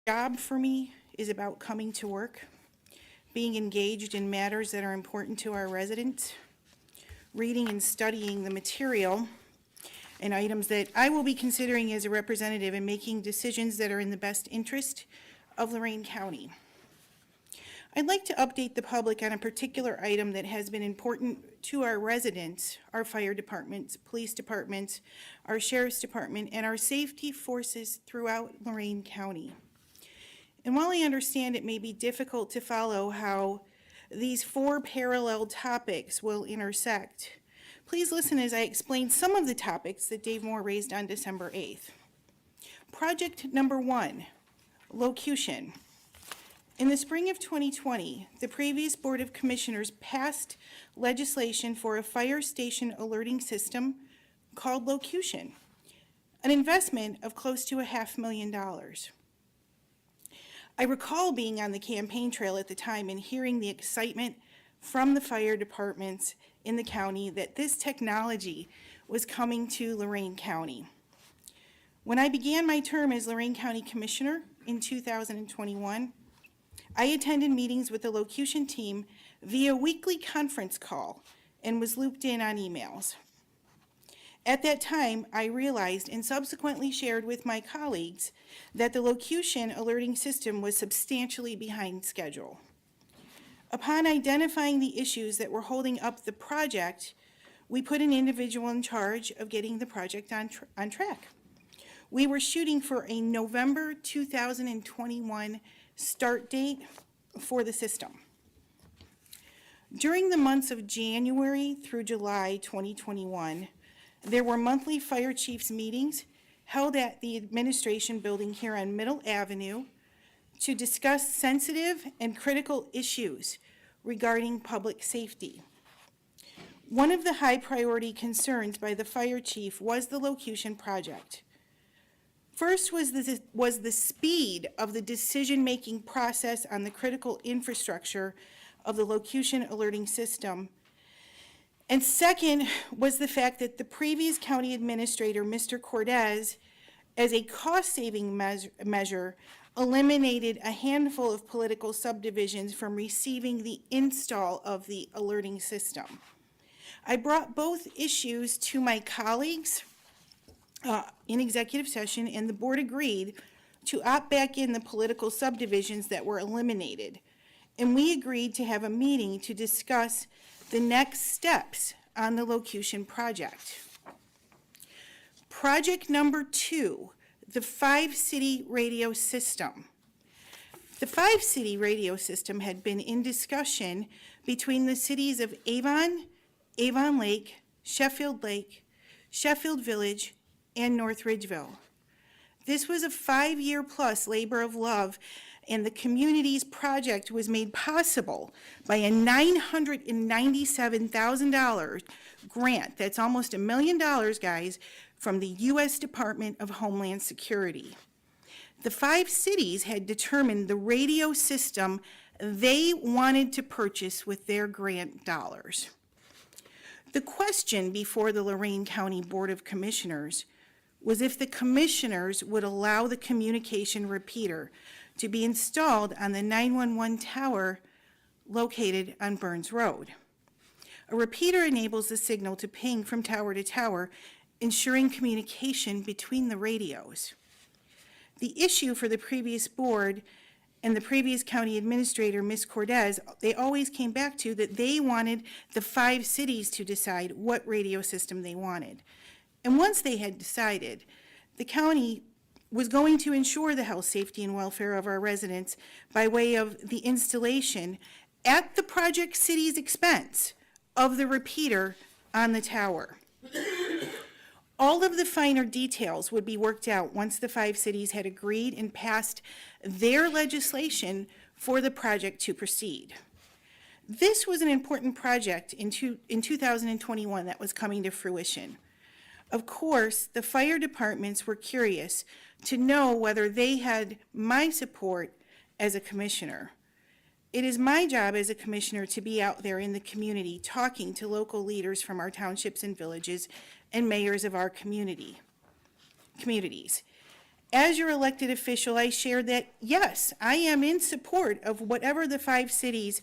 Job for me is about coming to work, being engaged in matters that are important to our residents, reading and studying the material and items that I will be considering as a representative and making decisions that are in the best interest of Lorain County. I'd like to update the public on a particular item that has been important to our residents, our fire departments, police departments, our sheriff's department, and our safety forces throughout Lorain County. And while I understand it may be difficult to follow how these four parallel topics will intersect, please listen as I explain some of the topics that Dave Moore raised on December 8th. Project number 1, locution. In the spring of 2020, the previous Board of Commissioners passed legislation for a fire station alerting system called locution, an investment of close to $500,000. I recall being on the campaign trail at the time and hearing the excitement from the fire departments in the county that this technology was coming to Lorain County. When I began my term as Lorain County Commissioner in 2021, I attended meetings with the locution team via weekly conference call and was looped in on emails. At that time, I realized and subsequently shared with my colleagues that the locution alerting system was substantially behind schedule. Upon identifying the issues that were holding up the project, we put an individual in charge of getting the project on track. We were shooting for a November 2021 start date for the system. During the months of January through July 2021, there were monthly fire chiefs meetings held at the administration building here on Middle Avenue to discuss sensitive and critical issues regarding public safety. One of the high priority concerns by the fire chief was the locution project. First was the speed of the decision-making process on the critical infrastructure of the locution alerting system. And second was the fact that the previous county administrator, Mr. Cortez, as a cost-saving measure, eliminated a handful of political subdivisions from receiving the install of the alerting system. I brought both issues to my colleagues in executive session, and the board agreed to opt back in the political subdivisions that were eliminated. And we agreed to have a meeting to discuss the next steps on the locution project. Project number 2, the 5-city radio system. The 5-city radio system had been in discussion between the cities of Avon, Avon Lake, Sheffield Village, and North Ridgeville. This was a 5-year plus labor of love, and the community's project was made possible by a $997,000 grant. That's almost $1 million, guys, from the U.S. Department of Homeland Security. The 5 cities had determined the radio system they wanted to purchase with their grant dollars. The question before the Lorain County Board of Commissioners was if the commissioners would allow the communication repeater to be installed on the 911 tower located on Burns Road. A repeater enables the signal to ping from tower to tower, ensuring communication between the radios. The issue for the previous board and the previous county administrator, Ms. Cortez, they always came back to that they wanted the 5 cities to decide what radio system they wanted. And once they had decided, the county was going to ensure the health, safety, and welfare of our residents by way of the installation at the project city's expense of the repeater on the tower. All of the finer details would be worked out once the 5 cities had agreed and passed their legislation for the project to proceed. This was an important project in 2021 that was coming to fruition. Of course, the fire departments were curious to know whether they had my support as a commissioner. It is my job as a commissioner to be out there in the community talking to local leaders from our townships and villages and mayors of our communities. As your elected official, I shared that, yes, I am in support of whatever the 5 cities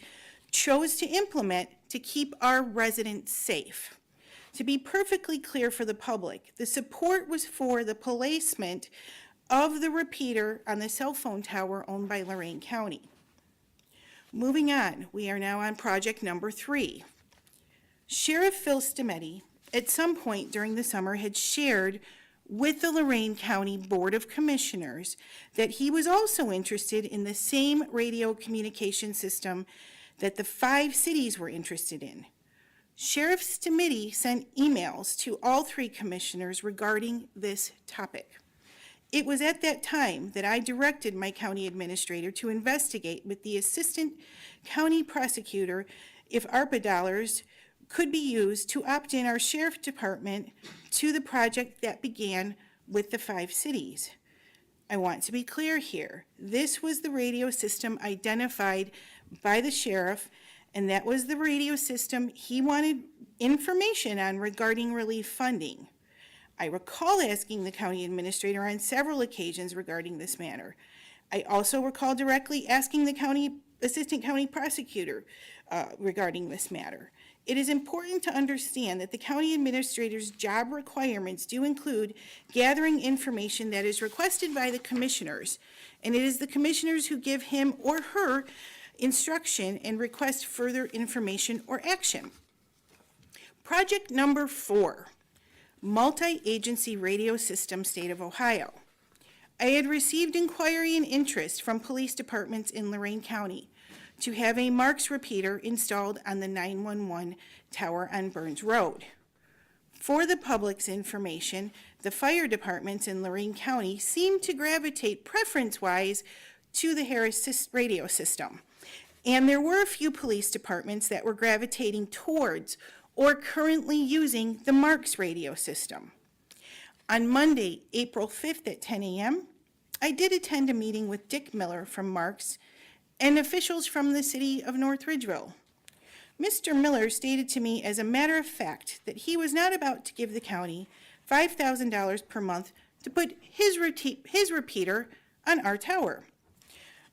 chose to implement to keep our residents safe. To be perfectly clear for the public, the support was for the placement of the repeater on the cell phone tower owned by Lorain County. Moving on, we are now on project number 3. Sheriff Phil Stemetti, at some point during the summer, had shared with the Lorain County Board of Commissioners that he was also interested in the same radio communication system that the 5 cities were interested in. Sheriff Stemetti sent emails to all 3 commissioners regarding this topic. It was at that time that I directed my county administrator to investigate with the assistant county prosecutor if ARPA dollars could be used to opt in our sheriff department to the project that began with the 5 cities. I want to be clear here. This was the radio system identified by the sheriff, and that was the radio system he wanted information on regarding relief funding. I recall asking the county administrator on several occasions regarding this matter. I also recall directly asking the assistant county prosecutor regarding this matter. It is important to understand that the county administrator's job requirements do include gathering information that is requested by the commissioners, and it is the commissioners who give him or her instruction and request further information or action. Project number 4, multi-agency radio system, state of Ohio. I had received inquiry and interest from police departments in Lorain County to have a MARCS repeater installed on the 911 tower on Burns Road. For the public's information, the fire departments in Lorain County seem to gravitate preference-wise to the Harris radio system. And there were a few police departments that were gravitating towards or currently using the MARCS radio system. On Monday, April 5th at 10 a.m., I did attend a meeting with Dick Miller from MARCS and officials from the city of North Ridgeville. Mr. Miller stated to me as a matter of fact that he was not about to give the county $5,000 per month to put his repeater on our tower.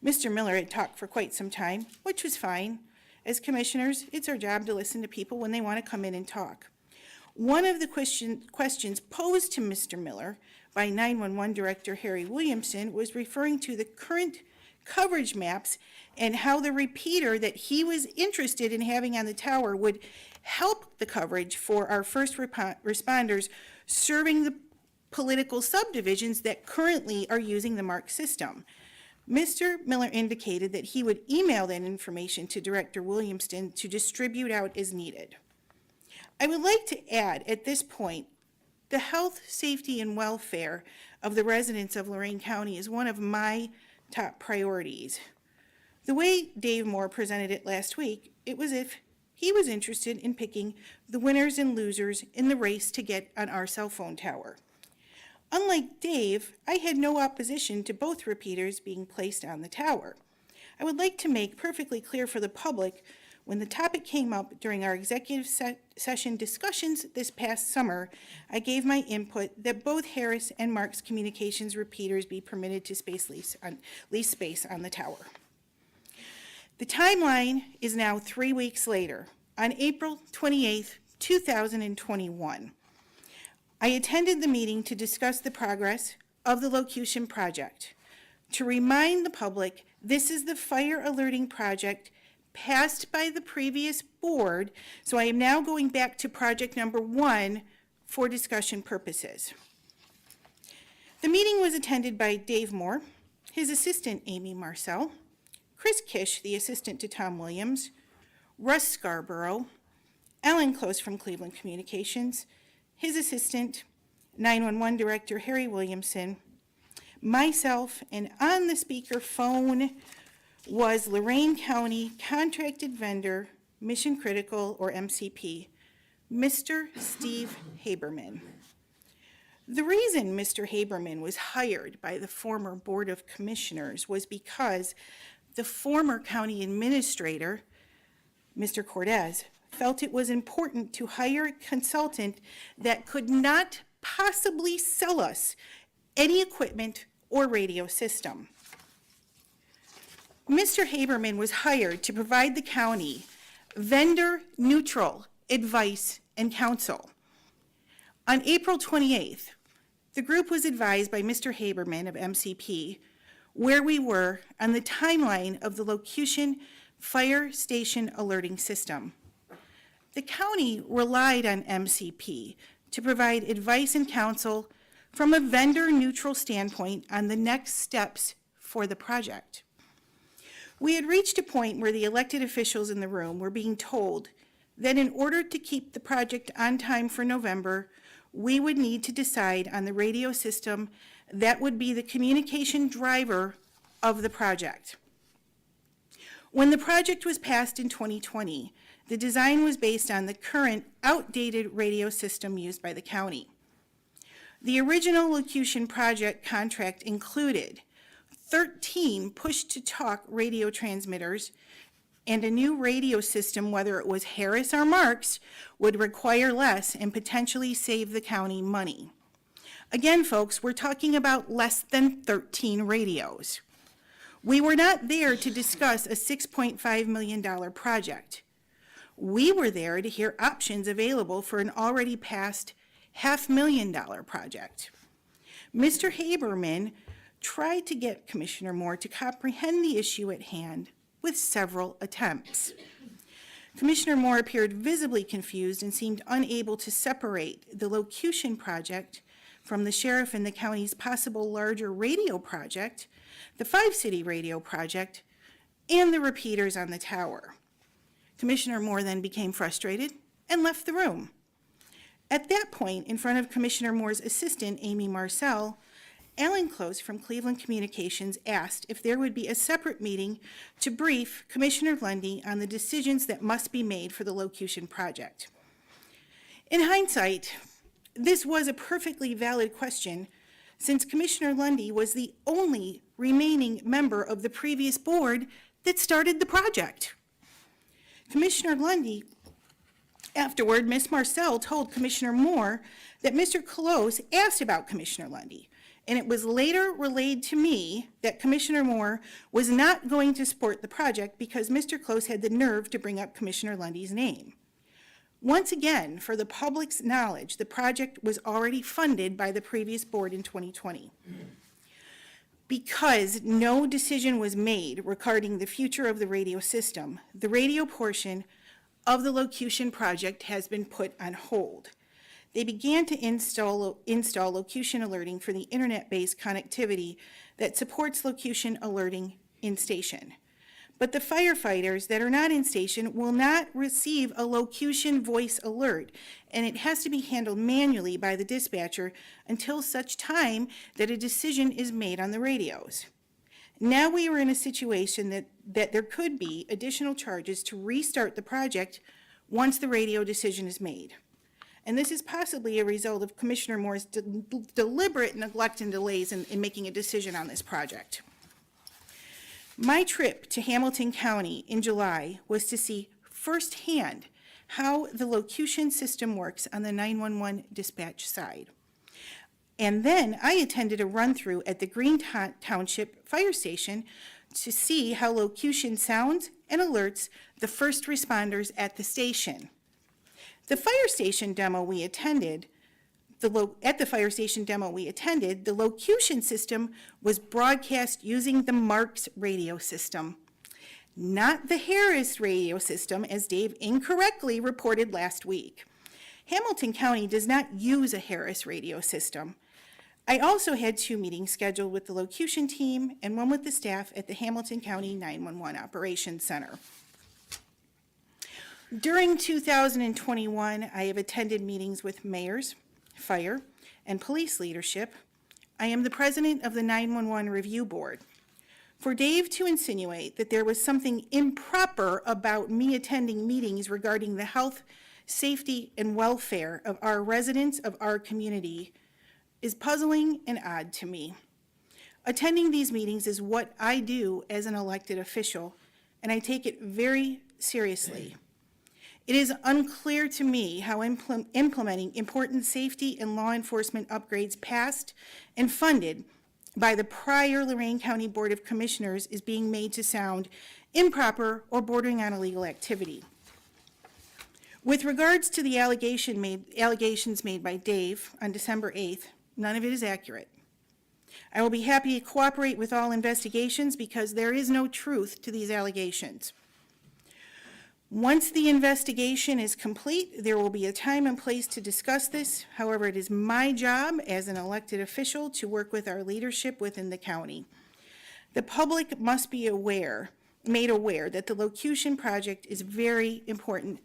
Mr. Miller had talked for quite some time, which was fine. As commissioners, it's our job to listen to people when they want to come in and talk. One of the questions posed to Mr. Miller by 911 Director Harry Williamson was referring to the current coverage maps and how the repeater that he was interested in having on the tower would help the coverage for our first responders serving the political subdivisions that currently are using the MARCS system. Mr. Miller indicated that he would email that information to Director Williamson to distribute out as needed. I would like to add at this point, the health, safety, and welfare of the residents of Lorain County is one of my top priorities. The way Dave Moore presented it last week, it was if he was interested in picking the winners and losers in the race to get on our cell phone tower. Unlike Dave, I had no opposition to both repeaters being placed on the tower. I would like to make perfectly clear for the public, when the topic came up during our executive session discussions this past summer, I gave my input that both Harris and MARCS Communications repeaters be permitted to lease space on the tower. The timeline is now 3 weeks later, on April 28th, 2021. I attended the meeting to discuss the progress of the locution project. To remind the public, this is the fire alerting project passed by the previous board, so I am now going back to project number 1 for discussion purposes. The meeting was attended by Dave Moore, his assistant Amy Marcel, Chris Kish, the assistant to Tom Williams, Russ Scarborough, Alan Close from Cleveland Communications, his assistant, 911 Director Harry Williamson, myself, and on the speaker phone was Lorain County Contracted Vendor, Mission Critical, or MCP, Mr. Steve Haberman. The reason Mr. Haberman was hired by the former Board of Commissioners was because the former county administrator, Mr. Cortez, felt it was important to hire a consultant that could not possibly sell us any equipment or radio system. Mr. Haberman was hired to provide the county vendor-neutral advice and counsel. On April 28th, the group was advised by Mr. Haberman of MCP where we were on the timeline of the Locution Fire Station Alerting System. The county relied on MCP to provide advice and counsel from a vendor-neutral standpoint on the next steps for the project. We had reached a point where the elected officials in the room were being told that in order to keep the project on time for November, we would need to decide on the radio system that would be the communication driver of the project. When the project was passed in 2020, the design was based on the current outdated radio system used by the county. The original Locution project contract included 13 push-to-talk radio transmitters, and a new radio system, whether it was Harris or MARCS, would require less and potentially save the county money. Again, folks, we're talking about less than 13 radios. We were not there to discuss a $6.5 million project. We were there to hear options available for an already passed $500,000 project. Mr. Haberman tried to get Commissioner Moore to comprehend the issue at hand with several attempts. Commissioner Moore appeared visibly confused and seemed unable to separate the Locution project from the sheriff and the county's possible larger radio project, the 5-city radio project, and the repeaters on the tower. Commissioner Moore then became frustrated and left the room. At that point, in front of Commissioner Moore's assistant, Amy Marcel, Alan Close from Cleveland Communications asked if there would be a separate meeting to brief Commissioner Lundy on the decisions that must be made for the Locution project. In hindsight, this was a perfectly valid question, since Commissioner Lundy was the only remaining member of the previous board that started the project. Commissioner Lundy, afterward, Ms. Marcel told Commissioner Moore that Mr. Close asked about Commissioner Lundy, and it was later relayed to me that Commissioner Moore was not going to support the project because Mr. Close had the nerve to bring up Commissioner Lundy's name. Once again, for the public's knowledge, the project was already funded by the previous board in 2020. Because no decision was made regarding the future of the radio system, the radio portion of the Locution project has been put on hold. They began to install locution alerting for the internet-based connectivity that supports locution alerting in station. But the firefighters that are not in station will not receive a locution voice alert, and it has to be handled manually by the dispatcher until such time that a decision is made on the radios. Now we are in a situation that there could be additional charges to restart the project once the radio decision is made. And this is possibly a result of Commissioner Moore's deliberate neglect and delays in making a decision on this project. My trip to Hamilton County in July was to see firsthand how the Locution system works on the 911 dispatch side. And then I attended a run-through at the Green Township Fire Station to see how Locution sounds and alerts the first responders at the station. The fire station demo we attended, the Locution system was broadcast using the MARCS radio system, not the Harris radio system, as Dave incorrectly reported last week. Hamilton County does not use a Harris radio system. I also had 2 meetings scheduled with the Locution team and one with the staff at the Hamilton County 911 Operations Center. During 2021, I have attended meetings with mayors, fire, and police leadership. I am the president of the 911 Review Board. For Dave to insinuate that there was something improper about me attending meetings regarding the health, safety, and welfare of our residents of our community is puzzling and odd to me. Attending these meetings is what I do as an elected official, and I take it very seriously. It is unclear to me how implementing important safety and law enforcement upgrades passed and funded by the prior Lorain County Board of Commissioners is being made to sound improper or bordering on illegal activity. With regards to the allegations made by Dave on December 8th, none of it is accurate. I will be happy to cooperate with all investigations because there is no truth to these allegations. Once the investigation is complete, there will be a time and place to discuss this. However, it is my job as an elected official to work with our leadership within the county. The public must be made aware that the locution project is very important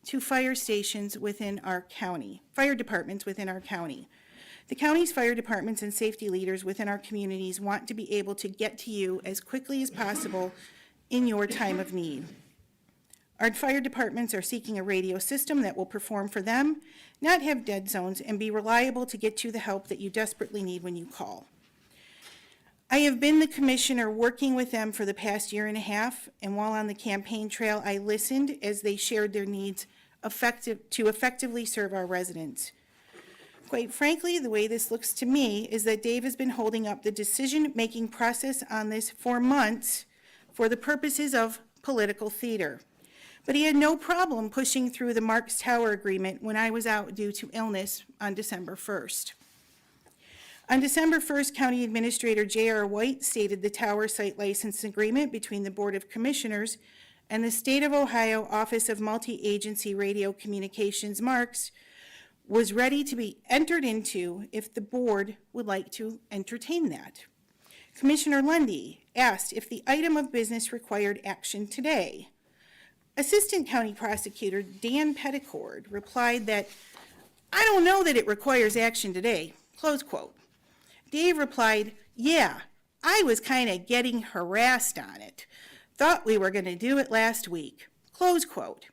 to fire stations within our county, fire departments within our county. The county's fire departments and safety leaders within our communities want to be able to get to you as quickly as possible in your time of need. Our fire departments are seeking a radio system that will perform for them, not have dead zones, and be reliable to get you the help that you desperately need when you call. I have been the commissioner working with them for the past year and a half, and while on the campaign trail, I listened as they shared their needs to effectively serve our residents. Quite frankly, the way this looks to me is that Dave has been holding up the decision-making process on this for months for the purposes of political theater. But he had no problem pushing through the MARCS Tower Agreement when I was out due to illness on December 1st. On December 1st, County Administrator J.R. White stated the tower site license agreement between the Board of Commissioners and the State of Ohio Office of Multi-Agency Radio Communications, MARCS, was ready to be entered into if the board would like to entertain that. Commissioner Lundy asked if the item of business required action today. Assistant County Prosecutor Dan Petticord replied that, "I don't know that it requires action today," close quote. Dave replied, "Yeah, I was kind of getting harassed on it. Thought we were going to do it last week," close quote.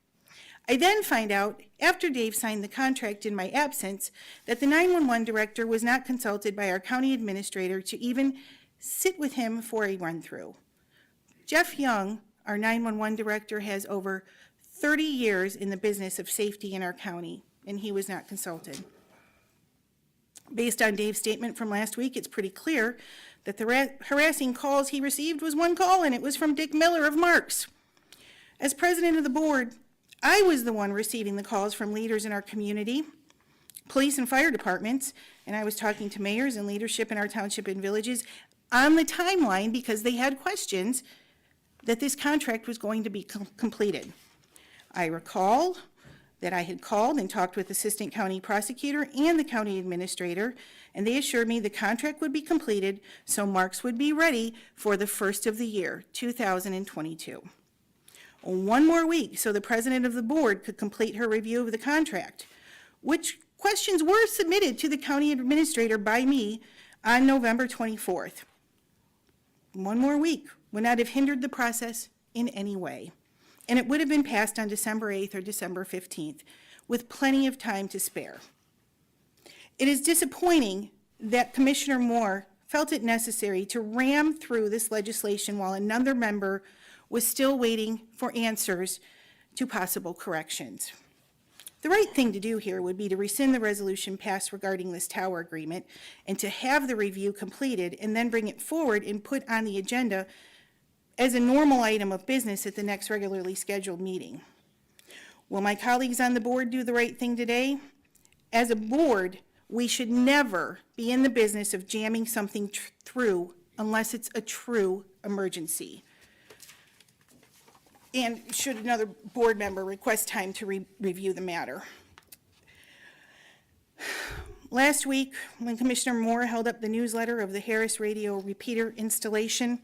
I then find out, after Dave signed the contract in my absence, that the 911 director was not consulted by our county administrator to even sit with him for a run-through. Jeff Young, our 911 director, has over 30 years in the business of safety in our county, and he was not consulted. Based on Dave's statement from last week, it's pretty clear that the harassing calls he received was one call, and it was from Dick Miller of MARCS. As president of the board, I was the one receiving the calls from leaders in our community, police and fire departments, and I was talking to mayors and leadership in our township and villages on the timeline because they had questions that this contract was going to be completed. I recall that I had called and talked with Assistant County Prosecutor and the County Administrator, and they assured me the contract would be completed so MARCS would be ready for the first of the year, 2022. One more week so the President of the Board could complete her review of the contract, which questions were submitted to the County Administrator by me on November 24th. One more week would not have hindered the process in any way, and it would have been passed on December 8th or December 15th, with plenty of time to spare. It is disappointing that Commissioner Moore felt it necessary to ram through this legislation while another member was still waiting for answers to possible corrections. The right thing to do here would be to rescind the resolution passed regarding this tower agreement and to have the review completed and then bring it forward and put on the agenda as a normal item of business at the next regularly scheduled meeting. Will my colleagues on the board do the right thing today? As a board, we should never be in the business of jamming something through unless it's a true emergency. And should another board member request time to review the matter. Last week, when Commissioner Moore held up the newsletter of the Harris Radio repeater installation,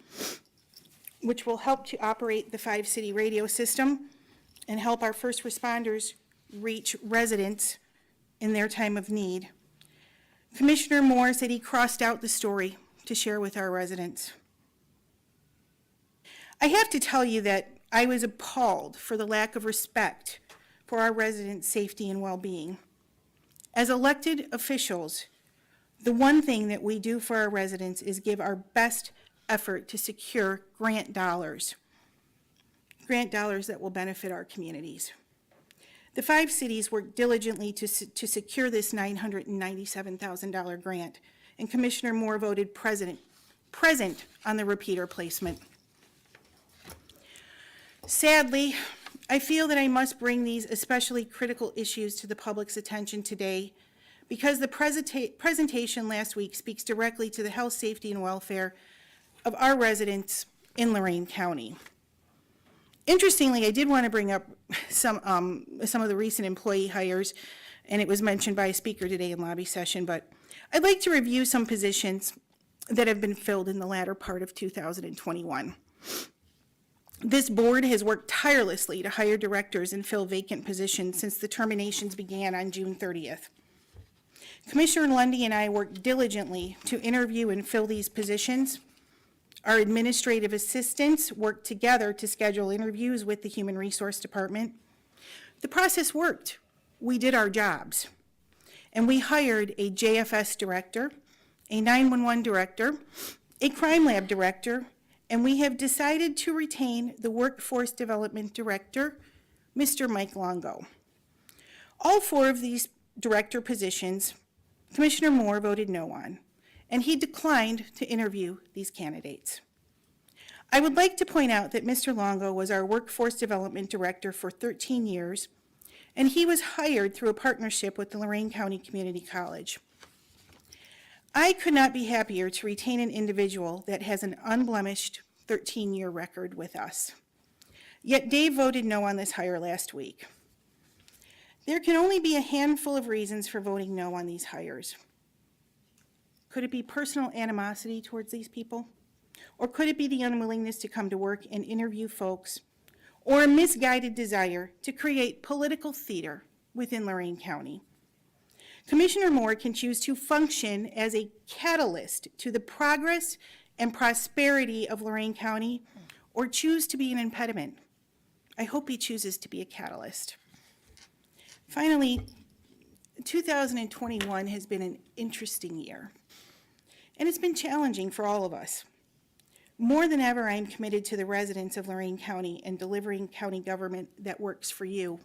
which will help to operate the 5-city radio system and help our first responders reach residents in their time of need, Commissioner Moore said he crossed out the story to share with our residents. I have to tell you that I was appalled for the lack of respect for our residents' safety and well-being. As elected officials, the one thing that we do for our residents is give our best effort to secure grant dollars that will benefit our communities. The 5 cities worked diligently to secure this $997,000 grant, and Commissioner Moore voted present on the repeater placement. Sadly, I feel that I must bring these especially critical issues to the public's attention today because the presentation last week speaks directly to the health, safety, and welfare of our residents in Lorain County. Interestingly, I did want to bring up some of the recent employee hires, and it was mentioned by a speaker today in lobby session, but I'd like to review some positions that have been filled in the latter part of 2021. This board has worked tirelessly to hire directors and fill vacant positions since the terminations began on June 30th. Commissioner Lundy and I worked diligently to interview and fill these positions. Our administrative assistants worked together to schedule interviews with the Human Resource Department. The process worked. We did our jobs. And we hired a JFS director, a 911 director, a crime lab director, and we have decided to retain the Workforce Development Director, Mr. Mike Longo. All 4 of these director positions, Commissioner Moore voted no on, and he declined to interview these candidates. I would like to point out that Mr. Longo was our Workforce Development Director for 13 years, and he was hired through a partnership with the Lorain County Community College. I could not be happier to retain an individual that has an unblemished 13-year record with us. Yet Dave voted no on this hire last week. There can only be a handful of reasons for voting no on these hires. Could it be personal animosity towards these people? Or could it be the unwillingness to come to work and interview folks? Or a misguided desire to create political theater within Lorain County? Commissioner Moore can choose to function as a catalyst to the progress and prosperity of Lorain County, or choose to be an impediment. I hope he chooses to be a catalyst. Finally, 2021 has been an interesting year, and it's been challenging for all of us. More than ever, I am committed to the residents of Lorain County and delivering county government that works for you.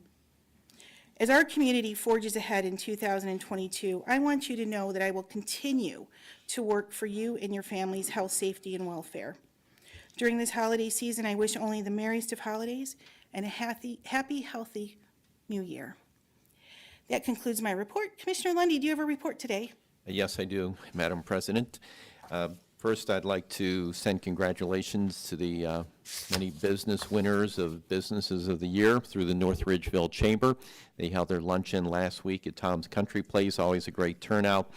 As our community forges ahead in 2022, I want you to know that I will continue to work for you and your family's health, safety, and welfare. During this holiday season, I wish only the merriest of holidays and a happy, healthy new year. That concludes my report. Commissioner Lundy, do you have a report today? Yes, I do, Madam President. First, I'd like to send congratulations to the many business winners of Businesses of the Year through the North Ridgeville Chamber. They held their luncheon last week at Tom's Country Place, always a great turnout,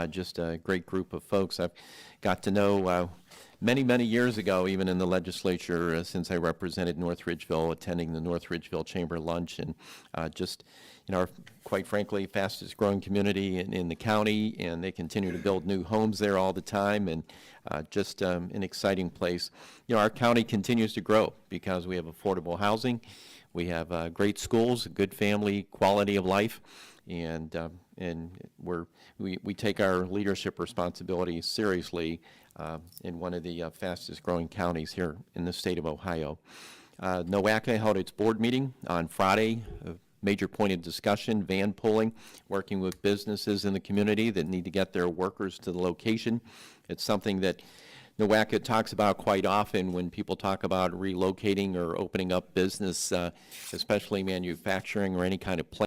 just a great group of folks I've got to know many years ago, even in the legislature, since I represented North Ridgeville, attending the North Ridgeville Chamber lunch, and just, you know, quite frankly, fastest growing community in the county, and they continue to build new homes there all the time, and just an exciting place. You know, our county continues to grow because we have affordable housing, we have great schools, good family quality of life, and we take our leadership responsibility seriously in one of the fastest growing counties here in the state of Ohio. NOACA held its board meeting on Friday. A major point of discussion, van pulling, working with businesses in the community that need to get their workers to the location. It's something that NOACA talks about quite often when people talk about relocating or opening up business, especially manufacturing or any kind of plant.